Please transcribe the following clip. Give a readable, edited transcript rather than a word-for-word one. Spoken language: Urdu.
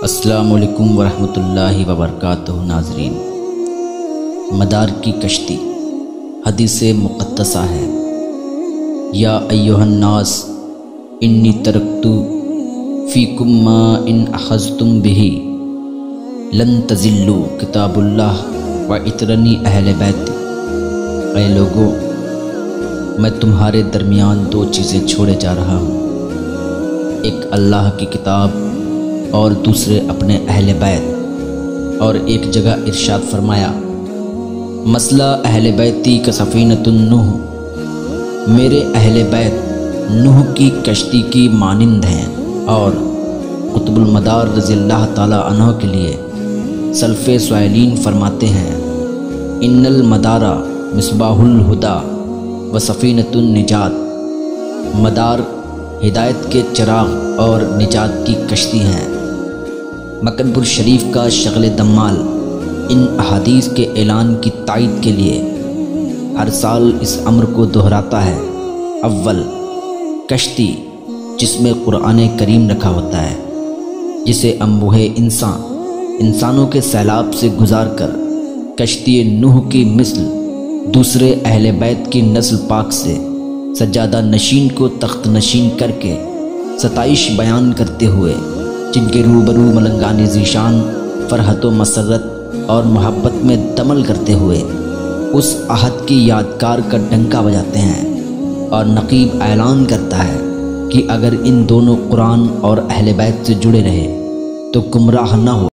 السلام علیکم ورحمۃ اللہ وبرکاتہ۔ ناظرین، مدار کی کشتی حدیث مقدسہ ہے، یا ایھا الناس انی ترکت فیکم ما ان اخذتم بہ لن تضلوا کتاب اللہ وعطرنی اہل بیت۔ اے لوگو، میں تمہارے درمیان دو چیزیں چھوڑے جا رہا ہوں، ایک اللہ کی کتاب اور دوسرے اپنے اہل بیت۔ اور ایک جگہ ارشاد فرمایا، مسئلہ اہل بیتی کا سفینۃ نوح، میرے اہل بیت نوح کی کشتی کی مانند ہیں۔ اور قطب المدار رضی اللہ تعالی عنہ کے لیے سلف سائلین فرماتے ہیں، ان المدار مصباح الہدی و سفینۃ النجات، مدار ہدایت کے چراغ اور نجات کی کشتی ہیں۔ مکنپور شریف کا شغل دمال ان احادیث کے اعلان کی تائید کے لیے ہر سال اس امر کو دہراتا ہے۔ اول، کشتی جس میں قرآن کریم رکھا ہوتا ہے، جسے انبوہ انسانوں کے سیلاب سے گزار کر کشتی نوح کی مثل دوسرے اہل بیت کی نسل پاک سے سجادہ نشین کو تخت نشین کر کے ستائش بیان کرتے ہوئے، جن کے روبرو ملنگان ذیشان فرحت و مسرت اور محبت میں دمل کرتے ہوئے اس عہد کی یادگار کا ڈنکا بجاتے ہیں، اور نقیب اعلان کرتا ہے کہ اگر ان دونوں قرآن اور اہل بیت سے جڑے رہے تو گمراہ نہ ہو۔